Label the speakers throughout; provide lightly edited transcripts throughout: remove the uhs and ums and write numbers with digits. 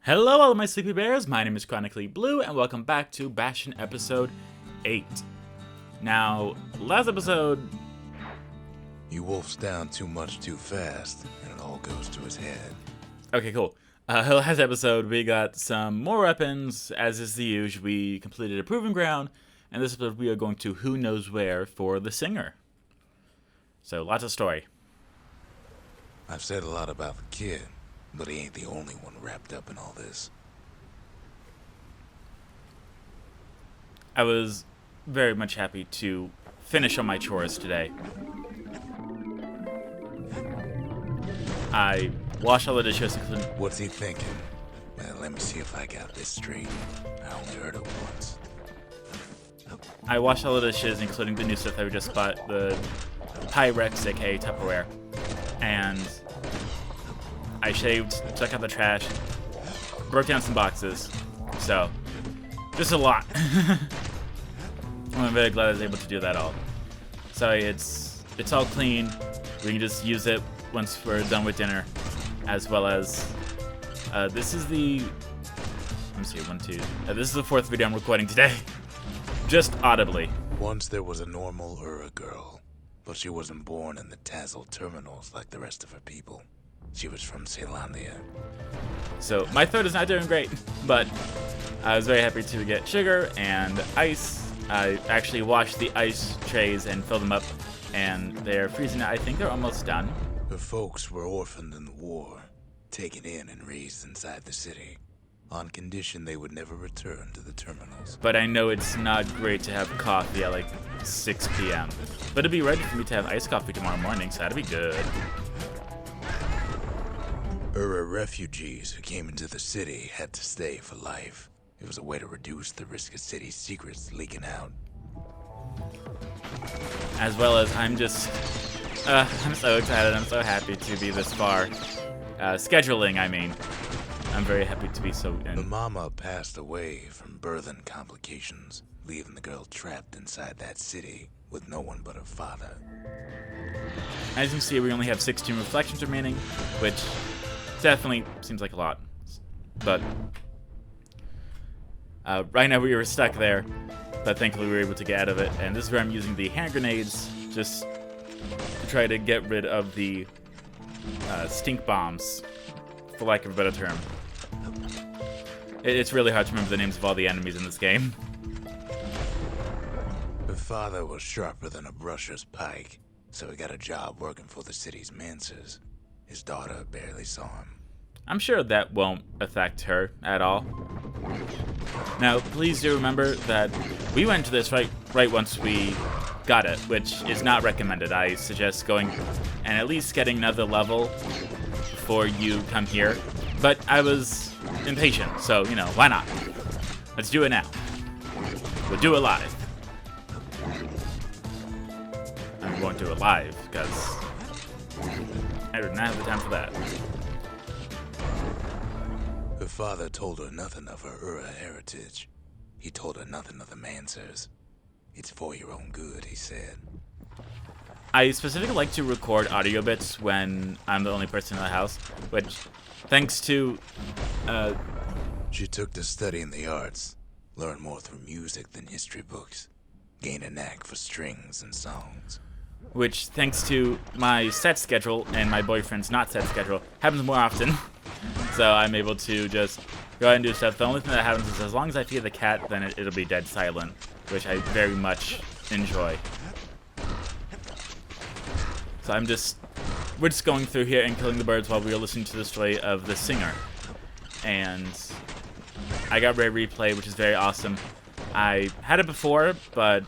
Speaker 1: Hello all of my sleepy bears, my name is Chronically Blue, and welcome back to Bastion episode 8. Now, last episode...
Speaker 2: He wolfs down too much too fast, and it all goes to his head.
Speaker 1: Okay, cool. Last episode, we got some more weapons, as is the usual. We completed a proving ground, and this episode we are going to Who Knows Where for the singer. So, lots of story.
Speaker 2: I've said a lot about the kid, but he ain't the only one wrapped up in all this.
Speaker 1: I was very much happy to finish on my chores today. I washed all the dishes.
Speaker 2: What's he thinking? Well, let me see if I got this straight. I only heard it once.
Speaker 1: I washed all the dishes, including the new stuff that we just bought, the Pyrex, aka Tupperware. And I shaved, took out the trash, broke down some boxes. So, just a lot. I'm very glad I was able to do that all. So it's all clean. We can just use it once we're done with dinner, as well as this is the let me see, this is the fourth video I'm recording today, just audibly.
Speaker 2: Once there was a normal Ura girl, but she wasn't born in the Tazzle terminals like the rest of her people. She was from Ceylondia.
Speaker 1: So my throat is not doing great, but I was very happy to get sugar and ice. I actually washed the ice trays and filled them up, and they're freezing. I think they're almost done.
Speaker 2: Her folks were orphaned in the war, taken in and raised inside the city, on condition they would never return to the terminals.
Speaker 1: But I know it's not great to have coffee at like 6 p.m. But it'll be ready for me to have iced coffee tomorrow morning, so that'll be good.
Speaker 2: Ura refugees who came into the city had to stay for life. It was a way to reduce the risk of city secrets leaking out.
Speaker 1: As well as I'm so excited. I'm so happy to be this far. Scheduling, I mean. I'm very happy to be so in.
Speaker 2: The mama passed away from birthing complications, leaving the girl trapped inside that city with no one but her father.
Speaker 1: As you can see, we only have 16 reflections remaining, which definitely seems like a lot. But right now we were stuck there, but thankfully we were able to get out of it. And this is where I'm using the hand grenades, just to try to get rid of the stink bombs, for lack of a better term. It's really hard to remember the names of all the enemies in this game.
Speaker 2: Her father was sharper than a brusher's pike, so he got a job working for the city's mancers. His daughter barely saw him.
Speaker 1: I'm sure that won't affect her at all. Now, please do remember that we went to this right once we got it, which is not recommended. I suggest going and at least getting another level before you come here. But I was impatient, so, you know, why not? Let's do it now. We'll do it live. I'm going to do it live, because I do not have the time for that.
Speaker 2: Her father told her nothing of her Ura heritage. He told her nothing of the Mancers. It's for your own good, he said.
Speaker 1: I specifically like to record audio bits when I'm the only person in the house, which, thanks to,
Speaker 2: She took to studying the arts, learned more through music than history books, gained a knack for strings and songs.
Speaker 1: Which, thanks to my set schedule and my boyfriend's not set schedule, happens more often. So I'm able to just go ahead and do stuff. The only thing that happens is as long as I feed the cat, then it'll be dead silent, which I very much enjoy. So we're just going through here and killing the birds while we are listening to the story of the singer. And I got Rare Replay, which is very awesome. I had it before, but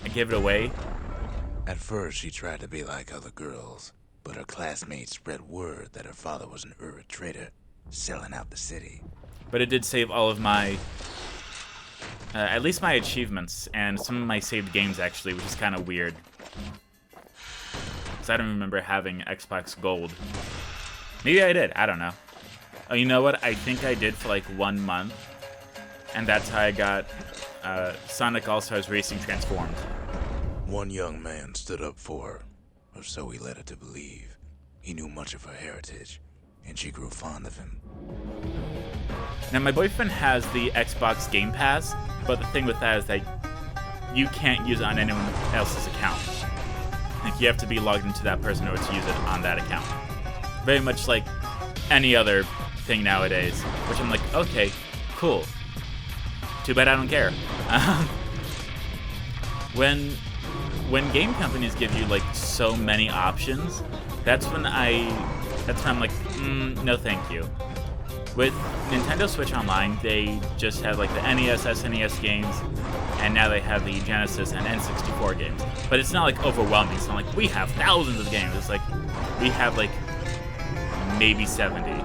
Speaker 1: I gave it away.
Speaker 2: At first, she tried to be like other girls, but her classmates spread word that her father was an Ura trader, selling out the city.
Speaker 1: But it did save all of my, at least my achievements, and some of my saved games, actually, which is kind of weird. Because I don't remember having Xbox Gold. Maybe I did, I don't know. Oh, you know what? I think I did for like 1 month, and that's how I got Sonic All-Stars Racing Transformed.
Speaker 2: One young man stood up for her, or so he led her to believe. He knew much of her heritage, and she grew fond of him.
Speaker 1: Now, my boyfriend has the Xbox Game Pass, but the thing with that is that you can't use it on anyone else's account. Like, you have to be logged into that person in order to use it on that account. Very much like any other thing nowadays, which I'm like, okay, cool. Too bad I don't care. When game companies give you like so many options, that's when I'm like, no thank you. With Nintendo Switch Online, they just have like the NES, SNES games, and now they have the Genesis and N64 games. But it's not like overwhelming. It's not like we have thousands of games. It's like we have like maybe 70.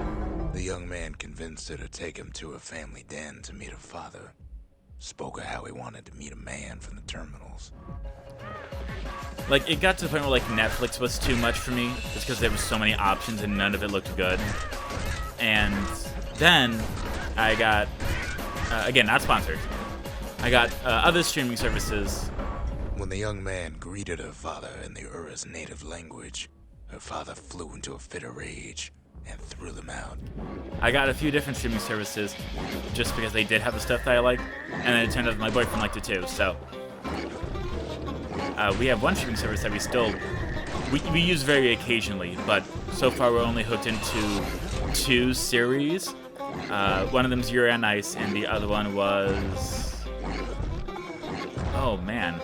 Speaker 2: The young man convinced her to take him to a family den to meet her father. Spoke of how he wanted to meet a man from the terminals.
Speaker 1: Like, it got to the point where like Netflix was too much for me, just because there was so many options and none of it looked good. And then I got, again, not sponsored, I got other streaming services.
Speaker 2: When the young man greeted her father in the Ura's native language, her father flew into a fit of rage and threw them out.
Speaker 1: I got a few different streaming services just because they did have the stuff that I liked, and then it turned out my boyfriend liked it too, so. We have one streaming service that we use very occasionally, but so far we're only hooked into 2 series. One of them's Yuri on Ice, and the other one was... Oh, man.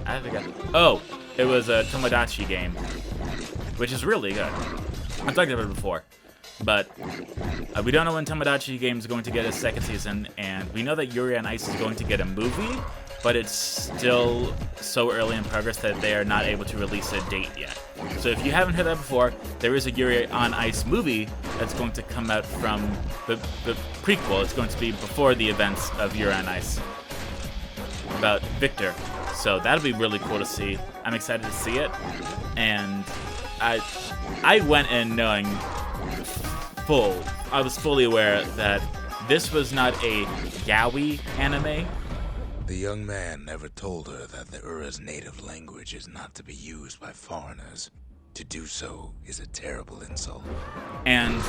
Speaker 1: I forgot. Oh, it was a Tomodachi game, which is really good. I've talked about it before. But we don't know when Tomodachi game is going to get a second season, and we know that Yuri on Ice is going to get a movie, but it's still so early in progress that they are not able to release a date yet. So if you haven't heard that before, there is a Yuri on Ice movie that's going to come out from the prequel. It's going to be before the events of Yuri on Ice, about Victor. So that'll be really cool to see. I'm excited to see it, and I went in knowing I was fully aware that this was not a yaoi anime.
Speaker 2: The young man never told her that the Ura's native language is not to be used by foreigners. To do so is a terrible insult.
Speaker 1: And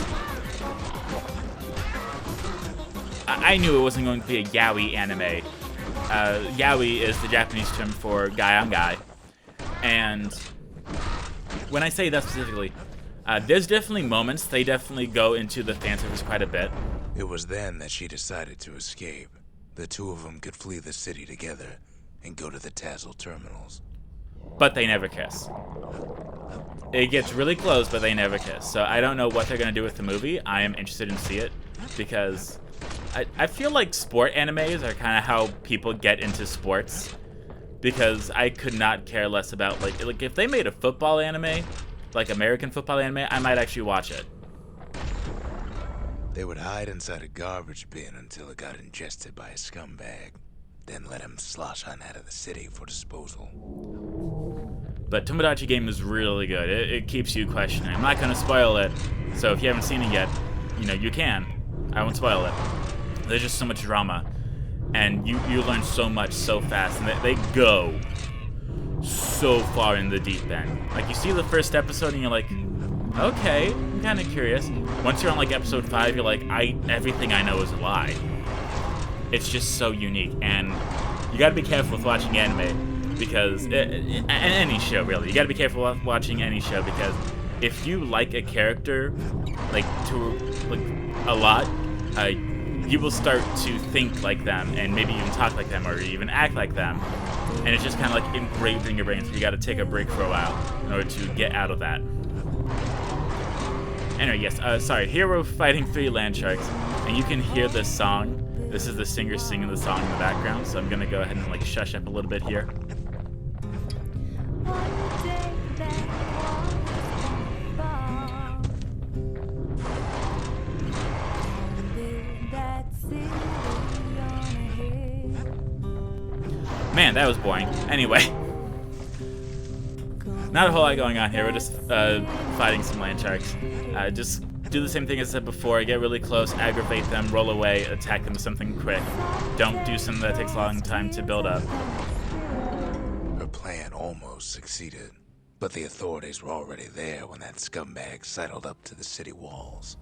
Speaker 1: I knew it wasn't going to be a yaoi anime. Yaoi is the Japanese term for guy on guy. And when I say that specifically, there's definitely moments, they definitely go into the fan service quite a bit.
Speaker 2: It was then that she decided to escape. The two of them could flee the city together and go to the Tassel terminals.
Speaker 1: But they never kiss. It gets really close, but they never kiss. So I don't know what they're going to do with the movie. I am interested in see it because I feel like sport animes are kind of how people get into sports, because I could not care less about like if they made a football anime, like American football anime, I might actually watch it.
Speaker 2: They would hide inside a garbage bin until it got ingested by a scumbag, then let him slosh on out of the city for disposal.
Speaker 1: But Tomodachi game is really good. It keeps you questioning. I'm not going to spoil it, so if you haven't seen it yet, you can. I won't spoil it. There's just so much drama, and you learn so much so fast, and they go so far in the deep end. Like, you see the first episode, and you're like, okay, I'm kind of curious. Once you're on like episode 5, you're like, everything I know is a lie. It's just so unique, and you gotta be careful with watching anime, because any show really. You gotta be careful with watching any show, because if you like a character a lot, you will start to think like them, and maybe even talk like them, or even act like them. And it's just kind of like engraved in your brain, so you gotta take a break for a while in order to get out of that. Anyway, yes, sorry, here we're fighting 3 land sharks, and you can hear this song. This is the singer singing the song in the background, so I'm gonna go ahead and like shush up a little bit here. Man, that was boring. Anyway. Not a whole lot going on here. We're just fighting some land sharks. Just do the same thing as I said before. Get really close, aggravate them, roll away, attack them with something quick. Don't do something that takes a long time to build up.
Speaker 2: Her plan almost succeeded, but the authorities were already there when that scumbag sidled up to the city walls.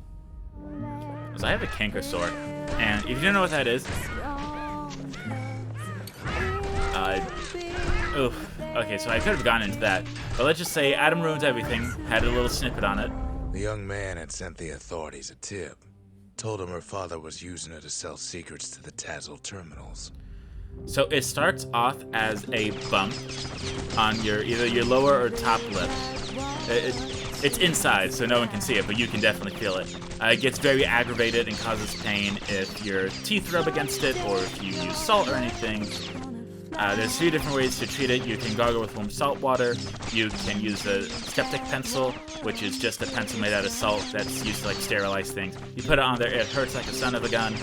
Speaker 1: So I have a canker sword, and if you don't know what that is, okay, so I could have gone into that, but let's just say Adam ruins everything, had a little snippet on it.
Speaker 2: The young man had sent the authorities a tip. Told him her father was using her to sell secrets to the Tazzle terminals.
Speaker 1: So it starts off as a bump on either your lower or top lip. It's inside, so no one can see it, but you can definitely feel it. It gets very aggravated and causes pain if your teeth rub against it or if you use salt or anything. There's 3 different ways to treat it. You can gargle with warm salt water. You can use a septic pencil, which is just a pencil made out of salt that's used to like sterilize things. You put it on there, it hurts like a son of a gun,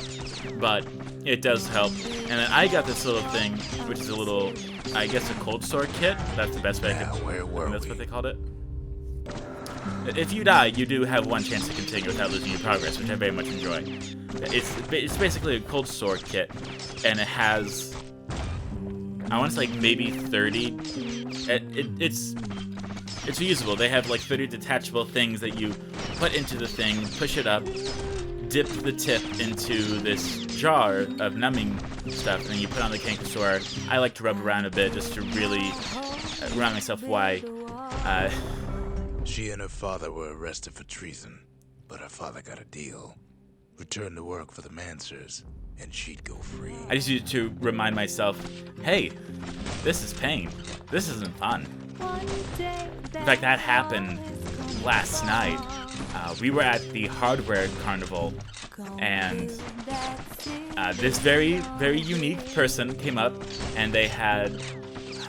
Speaker 1: but it does help. And then I got this little thing, which is a little, I guess, a cold sore kit. That's the best way I could.
Speaker 2: Where were
Speaker 1: That's
Speaker 2: we?
Speaker 1: what they called it. If you die, you do have 1 chance to continue without losing your progress, which I very much enjoy. It's basically a cold sore kit, and it has, I want to say like maybe 30. It's reusable. They have like 30 detachable things that you put into the thing, push it up, dip the tip into this jar of numbing stuff, and then you put on the canker sword. I like to rub around a bit just to really remind myself why.
Speaker 2: She and her father were arrested for treason, but her father got a deal. Returned to work for the Mansers, and she'd go free.
Speaker 1: I just need to remind myself, hey, this is pain. This isn't fun. In fact, that happened last night. We were at the hardware carnival, and this very, very unique person came up, and they had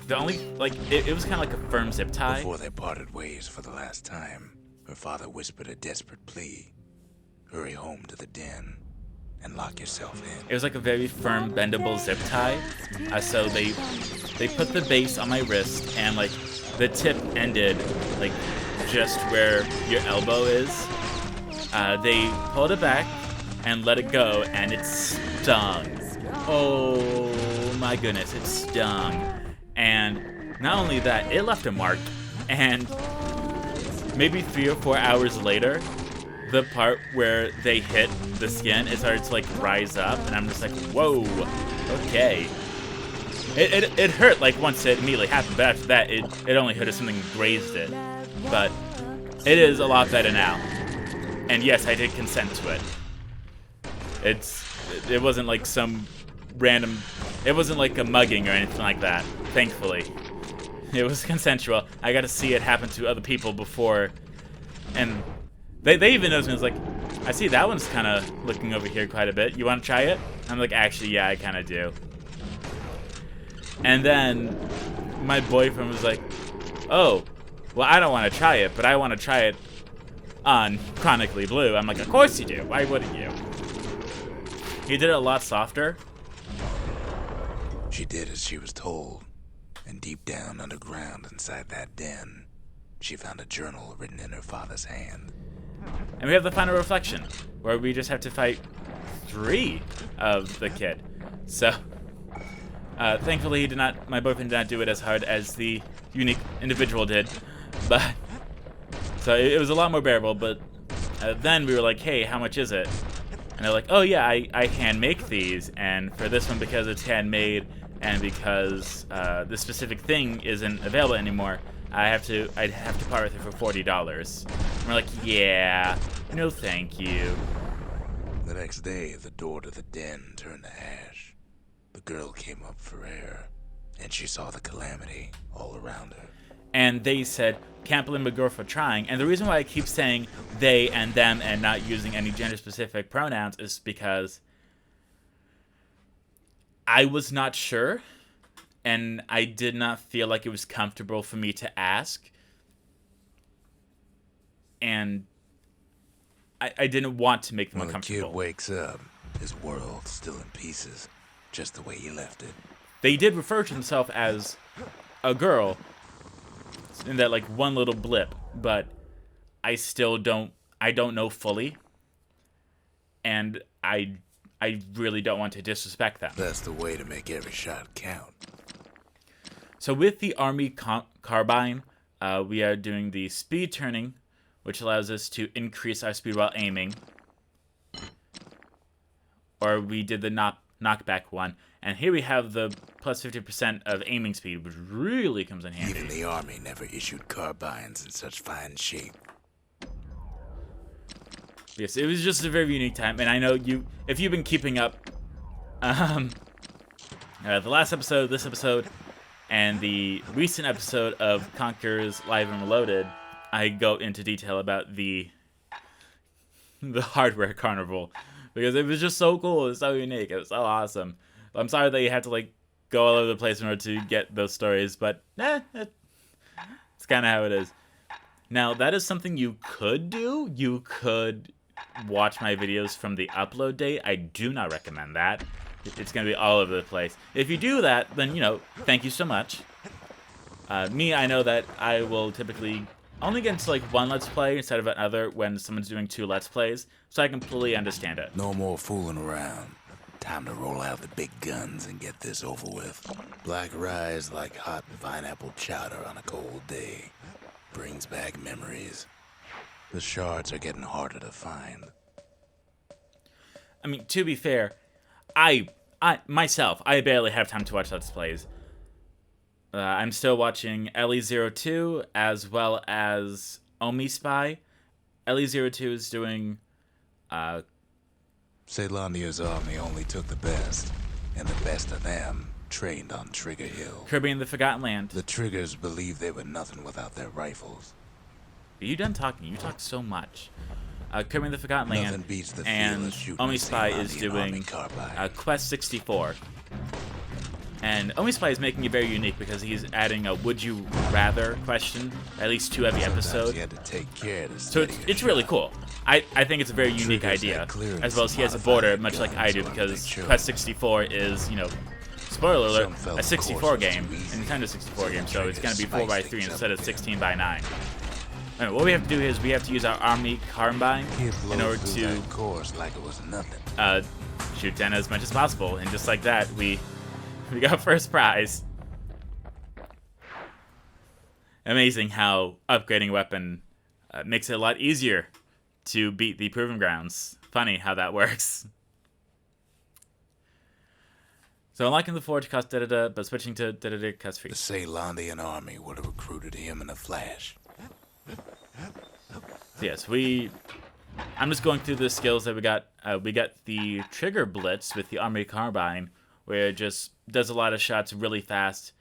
Speaker 1: the only, like, it was kind of like a firm zip tie.
Speaker 2: Before they parted ways for the last time, her father whispered a desperate plea. Hurry home to the den and lock yourself in.
Speaker 1: It was like a very firm, bendable zip tie. So they put the base on my wrist, and like the tip ended like just where your elbow is. They pulled it back and let it go, and it stung. Oh my goodness, it stung. And not only that, it left a mark. And maybe 3 or 4 hours later, the part where they hit the skin, it started to like rise up, and I'm just like, whoa, okay. It hurt like once it immediately happened, but after that, it only hurt if something grazed it. But it is a lot better now. And yes, I did consent to it. It wasn't like some random, it wasn't like a mugging or anything like that, thankfully. It was consensual. I got to see it happen to other people before, and they even noticed me. I was like, I see that one's kind of looking over here quite a bit. You want to try it? I'm like, actually, yeah, I kind of do. And then my boyfriend was like, oh, well, I don't want to try it, but I want to try it on Chronically Blue. I'm like, of course you do. Why wouldn't you? He did it a lot softer.
Speaker 2: She did as she was told, and deep down underground inside that den, she found a journal written in her father's hand.
Speaker 1: And we have the final reflection, where we just have to fight 3 of the kid. So, thankfully, my boyfriend did not do it as hard as the unique individual did. But, so it was a lot more bearable, but then we were like, hey, how much is it? And they're like, oh yeah, I hand make these, and for this one, because it's handmade, and because this specific thing isn't available anymore, I'd have to part with it for $40. And we're like, yeah, no thank you.
Speaker 2: The next day, the door to the den turned to ash. The girl came up for air, and she saw the calamity all around her.
Speaker 1: And they said, can't blame a girl for trying. And the reason why I keep saying they and them and not using any gender-specific pronouns is because I was not sure, and I did not feel like it was comfortable for me to ask. And I didn't want to make them uncomfortable.
Speaker 2: When the kid wakes up, his world's still in pieces, just the way you left it.
Speaker 1: They did refer to themselves as a girl in that like one little blip, but I still don't know fully, and I really don't want to disrespect them.
Speaker 2: That's the way to make every shot count.
Speaker 1: So with the Army Carbine, we are doing the speed turning, which allows us to increase our speed while aiming. or we did the knockback one. And here we have the plus 50% of aiming speed, which really comes in handy.
Speaker 2: Even the army never issued carbines in such fine shape.
Speaker 1: Yes, it was just a very unique time, and I know if you've been keeping up, the last episode, this episode, and the recent episode of Conker's Live and Reloaded, I go into detail about the hardware carnival, because it was just so cool, it was so unique, it was so awesome. I'm sorry that you had to like go all over the place in order to get those stories, but it's kind of how it is. Now, that is something you could do. You could watch my videos from the upload date. I do not recommend that. It's going to be all over the place. If you do that, then, you know, thank you so much. Me, I know that I will typically only get into like one Let's Play instead of another when someone's doing 2 Let's Plays, so I completely understand it.
Speaker 2: No more fooling around. Time to roll out the big guns and get this over with. Black rye is like hot pineapple chowder on a cold day. Brings back memories. The shards are getting harder to find.
Speaker 1: I mean, to be fair, I myself barely have time to watch Let's Plays. I'm still watching Ellie02 as well as Omi Spy. Ellie02 is doing
Speaker 2: Caelandia's army only took the best, and the best of them trained on Trigger Hill.
Speaker 1: Kirby and the Forgotten Land.
Speaker 2: The Triggers believed they were nothing without their rifles.
Speaker 1: Are you done talking? You talk so much. Kirby and the Forgotten Land
Speaker 2: Beats the
Speaker 1: and Omi Spy is doing Quest 64. And Omi Spy is making it very unique because he's adding a would you rather question, at least 2 every episode.
Speaker 2: You had to take care to
Speaker 1: So it's really cool. I think it's a very unique idea, as well as he has a border, much like I do, because Quest 64 is, you know, spoiler alert, a 64 game, a Nintendo 64 game, so it's going to be 4x3 instead of 16x9. Anyway, what we have to do is we have to use our Army Carbine in order to
Speaker 2: like it was nothing.
Speaker 1: Shoot 10 as much as possible, and just like that, we got first prize. Amazing how upgrading a weapon makes it a lot easier to beat the Proving Grounds. Funny how that works. So unlocking the Forge cost da-da-da, but switching to da-da-da cost free.
Speaker 2: The Caelandian army would have recruited him in a flash.
Speaker 1: So yes, I'm just going through the skills that we got. We got the Trigger Blitz with the Army Carbine, where it just does a lot of shots really fast,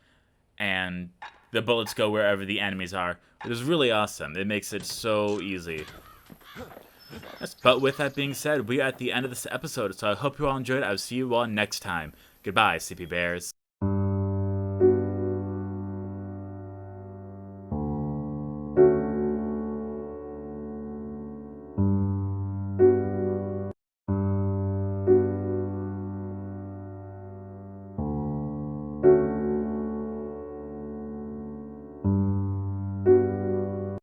Speaker 1: and the bullets go wherever the enemies are. It is really awesome. It makes it so easy. Yes, but with that being said, we are at the end of this episode, so I hope you all enjoyed it. I'll see you all next time. Goodbye, CP Bears.